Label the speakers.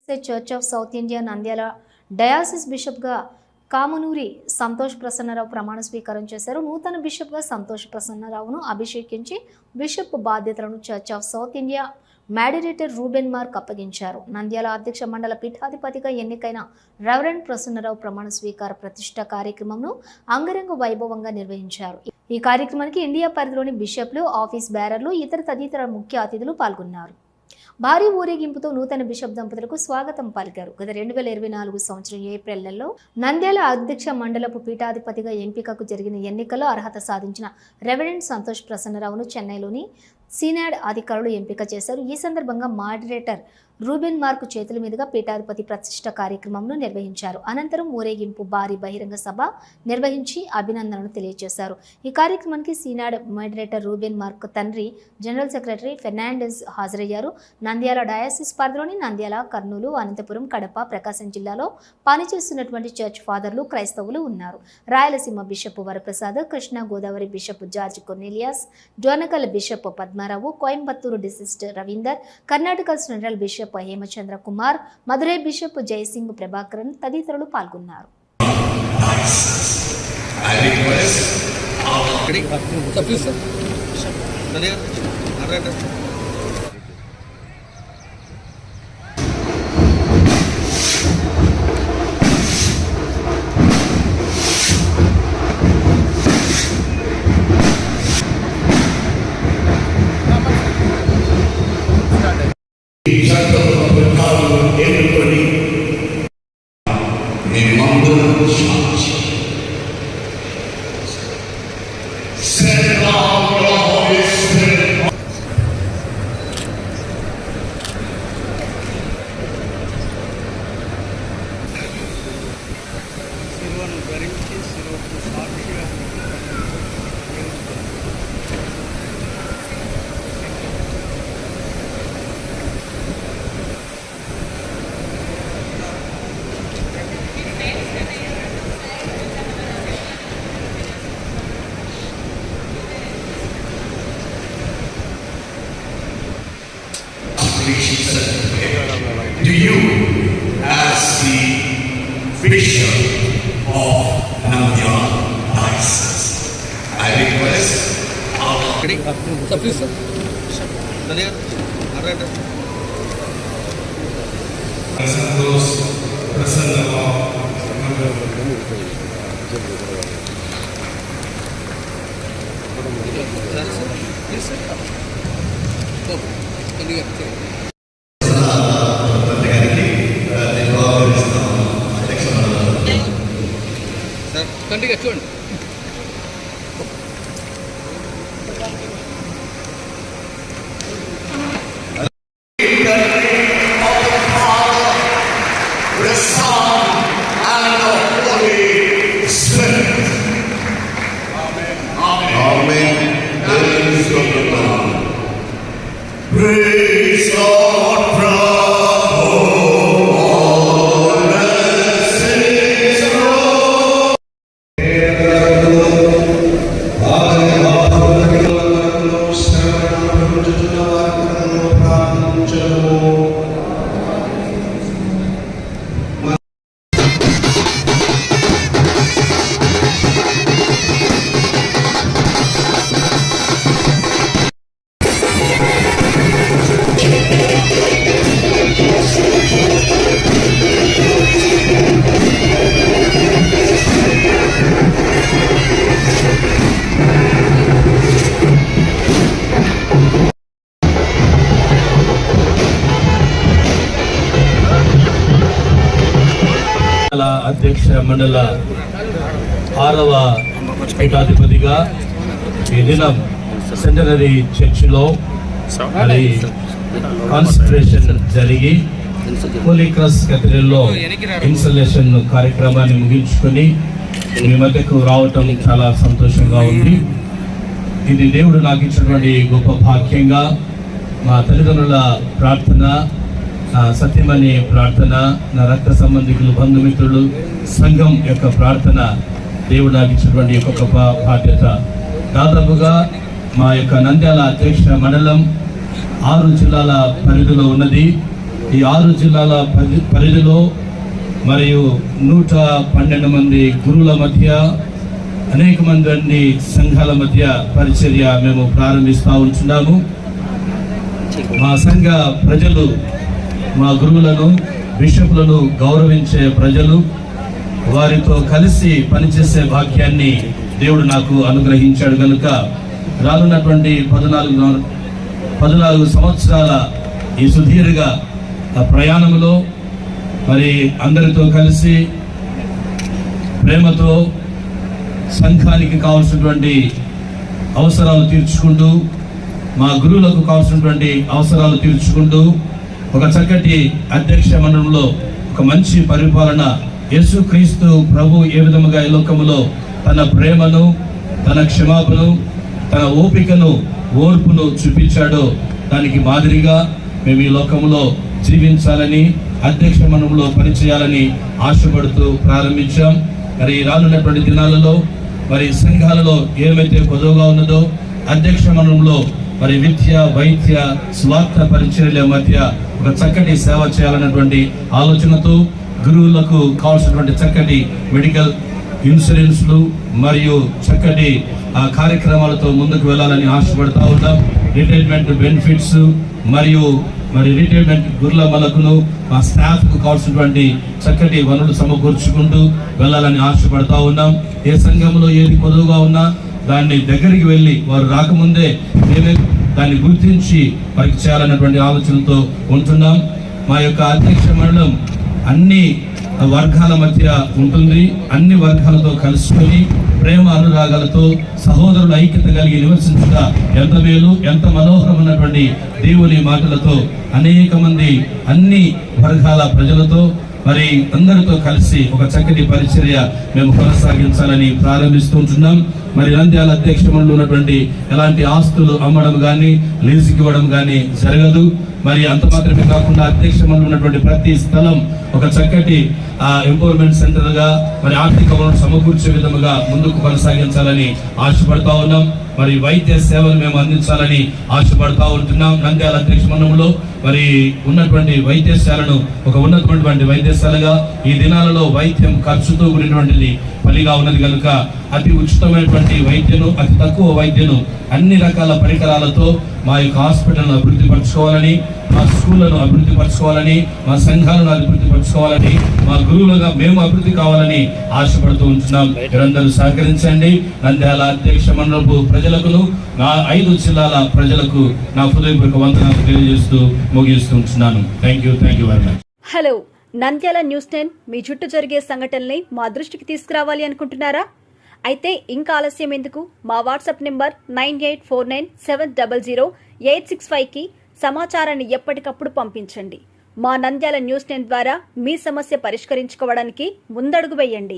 Speaker 1: Church of south India Nandyal diocese బిషప్గా కామనూరి సంతోష్ ప్రసన్నరావు ప్రమాణ స్వీకారం చేశారు. నూతన బిషప్గా సంతోష్ ప్రసన్నరావును అభిషేకించి బిషప్ బాధ్యతలను church of south India moderator Reuben Mark అప్పగించారు. నంద్యాల అధ్యక్ష మండల పీఠాధిపతిగా ఎన్నికైన రెవరెండ్ ప్రసన్నరావు ప్రమాణ స్వీకార ప్రతిష్ఠ కార్యక్రమంను అంగరంగ వైభవంగా నిర్వహించారు. ఈ కార్యక్రమానికి ఇండియా పరిధిలోని బిషప్లు, ఆఫీస్ బేరర్లు, ఇతర తదితర ముఖ్య అతిథులు పాల్గొన్నారు. భారీ ఊరేగింపుతో నూతన బిషప్ దంపతులకు స్వాగతం పలికారు. గత 2024 సంవత్సరం ఏప్రిల్ నెలలో నంద్యాల అధ్యక్ష మండలపు పీఠాధిపతిగా ఎంపికకు జరిగిన ఎన్నికల్లో అర్హత సాధించిన రెవరెండ్ సంతోష్ ప్రసన్నరావును చెన్నైలోని సీనాడ్ అధికారులు ఎంపిక చేశారు. ఈ సందర్భంగా మాడరేటర్ రూబెన్ మార్క్ చేతుల మీదుగా పీఠాధిపతి ప్రతిష్ఠ కార్యక్రమంను నిర్వహించారు. అనంతరం ఊరేగింపు, భారీ బహిరంగ సభ నిర్వహించి అభినందనలు తెలియజేశారు. ఈ కార్యక్రమానికి సీనాడ్ మాడరేటర్ రూబెన్ మార్క్ తండ్రి జనరల్ సెక్రటరీ ఫెర్నాండెస్ హాజరయ్యారు. నంద్యాల డయాసిస్ పరిధిలోని నంద్యాల, కర్నూలు, అనంతపురం, కడప, ప్రకాశం జిల్లాలో పనిచేస్తున్నటువంటి చర్చ్ ఫాదర్లు, క్రైస్తవులు ఉన్నారు. Rayalaseema bishop Varaprasad, Krishna Godavari bishop George Cornelius, Dornakal bishop Padmarao, Coimbatore diocese Ravinder, Karnataka central bishop Hemachandra Kumar, Madurai bishop Jayasingh Prabhakaran తదితరులు పాల్గొన్నారు.
Speaker 2: Do you, as the Bishop of Nandyala Diocese, I request Santosh Prasannarav
Speaker 3: కంటిగా చూడండి.
Speaker 2: Praise God, bravo, all blessings roll.
Speaker 4: అధ్యక్ష మండల 6వ పీఠాధిపతిగా ఈ దినం సెంటనరీ చర్చిలో కాన్సన్ట్రేషన్ జరిగి హోలీ క్రాస్ కేథడ్రల్లో ఇన్స్టాలేషన్ కార్యక్రమాన్ని ముగించుకొని మీ మధ్యకు రావటం చాలా సంతోషంగా ఉంది. ఇది దేవుడు నాకు ఇచ్చినటువంటి గొప్ప భాగ్యంగా మా తల్లిదండ్రుల ప్రార్థన, సత్యమని ప్రార్థన, నా రక్త సంబంధికులు, బంధుమిత్రులు, సంఘం యొక్క ప్రార్థన దేవుడు నాకు ఇచ్చినటువంటి ఒక గొప్ప బాధ్యత. దాదాపుగా మా యొక్క నంద్యాల అధ్యక్ష మండలం 6 జిల్లాల పరిధిలో ఉన్నది. ఈ 6 జిల్లాల పరిధిలో మరియు 112 మంది గురువుల మధ్య అనేక మంది సంఘాల మధ్య పరిచర్య మేము ప్రారంభిస్తూ ఉంటున్నాము. మా సంఘ ప్రజలు మా గురువులను బిషపులను గౌరవించే ప్రజలు, వారితో కలిసి పనిచేసే భాగ్యాన్ని దేవుడు నాకు అనుగ్రహించాడు కనుక రానున్నటువంటి 14 సంవత్సరాల ఈ సుదీర్ఘ ప్రయాణంలో మరి అందరితో కలిసి ప్రేమతో సంఘానికి కావాల్సినటువంటి అవసరాలు తీర్చుకుంటూ, మా గురువులకు కావాల్సినటువంటి అవసరాలు తీర్చుకుంటూ, ఒక చక్కటి అధ్యక్ష మండలంలో ఒక మంచి పరిపాలన, యేసుక్రీస్తు ప్రభు ఏ విధముగా ఈ లోకములో తన ప్రేమను, తన క్షమాపణను, తన ఓపికను, ఓర్పును చూపించాడో దానికి మాదిరిగా మేము ఈ లోకంలో జీవించాలని, అధ్యక్ష మండలంలో పనిచేయాలని ఆశపడుతూ ప్రారంభించాం. మరి రానున్నటువంటి దినాలలో మరి సంఘాలలో ఏమైతే కొదవగా ఉన్నదో అధ్యక్ష మండలంలో మరి విద్య, వైద్య, స్వార్థ పరిచర్యల మధ్య ఒక చక్కటి సేవ చేయాలన్నటువంటి ఆలోచనతో గురువులకు కావాల్సినటువంటి చక్కటి మెడికల్ ఇన్సూరెన్స్లు మరియు చక్కటి కార్యక్రమాలతో ముందుకు వెళ్ళాలని ఆశపడతా ఉన్నాం. రిటైర్మెంట్ బెనిఫిట్స్ మరియు రిటైర్మెంట్ గురుల మలకును మా స్టాఫ్కు కావాల్సినటువంటి చక్కటి వనరులు సమకూర్చుకుంటూ వెళ్ళాలని ఆశపడతా ఉన్నాం. ఏ సంఘంలో ఏది కొదువుగా ఉన్నా దాన్ని దగ్గరికి వెళ్ళి వారు రాకముందే మేమే దాన్ని గుర్తించి వారికి చేయాలన్నటువంటి ఆలోచనతో ఉంటున్నాం. మా యొక్క అధ్యక్ష మండలం అన్ని వర్గాల మధ్య ఉంటుంది. అన్ని వర్గాలతో కలుసుకొని ప్రేమ అనురాగాలతో సహోదరుల ఐక్యత కలిగి నివసించుట ఎంత మేలు, ఎంత మనోహరమైనటువంటి దేవుని మాటలతో అనేక మంది అన్ని వర్గాల ప్రజలతో మరి అందరితో కలిసి ఒక చక్కటి పరిచర్య మేము కొనసాగించాలని ప్రారంభిస్తుంటున్నాం. మరి నంద్యాల అధ్యక్ష మండలిలో ఉన్నటువంటి ఎలాంటి ఆస్తులు అమ్మడం కానీ లీజుకి ఇవ్వడం కానీ జరగదు. మరి అంత మాత్రమే కాకుండా అధ్యక్ష మండలిలో ఉన్నటువంటి ప్రతి స్థలం ఒక చక్కటి ఎంపవర్మెంట్ సెంటర్ గా మరి ఆర్థిక వనరులు సమకూర్చే విధముగా ముందుకు కొనసాగించాలని ఆశపడతా ఉన్నాం. మరి వైద్య సేవలు మేము అందించాలని ఆశపడతా ఉంటున్నాం. నంద్యాల అధ్యక్ష మండలంలో మరి ఉన్నటువంటి వైద్యశాలను ఒక ఉన్నతమైనటువంటి వైద్యశాలగా ఈ దినాలలో వైద్యం ఖర్చుతో కూడినటువంటిది పనిగా ఉన్నది కనుక అతి ఉచితమైనటువంటి వైద్యను, అతి తక్కువ వైద్యను అన్ని రకాల పరికరాలతో మా యొక్క హాస్పిటల్ను అభివృద్ధి పరచుకోవాలని, మా స్కూళ్లను అభివృద్ధి పరచుకోవాలని, మా సంఘాలను అభివృద్ధి పరచుకోవాలని, మా గురువులుగా మేము అభివృద్ధి కావాలని ఆశపడుతూ ఉంటున్నాం. మీరందరూ సహకరించండి. నంద్యాల అధ్యక్ష మండలపు ప్రజలకును, నా 5 జిల్లాల ప్రజలకు నా హృదయపూర్వక వందనాలు తెలియజేస్తూ ముగిస్తుంటున్నాను. Thank you very much.
Speaker 5: Hello, Nandyal news 10 మీ చుట్టూ జరిగే సంఘటనల్ని మా దృష్టికి తీసుకురావాలి అనుకుంటున్నారా? అయితే ఇంకా ఆలస్యం ఎందుకు? మా వాట్సాప్ నెంబర్ 9849700865కి సమాచారాన్ని ఎప్పటికప్పుడు పంపించండి. మా నంద్యాల న్యూస్ 10 ద్వారా మీ సమస్య పరిష్కరించుకోవడానికి ముందడుగు వేయండి.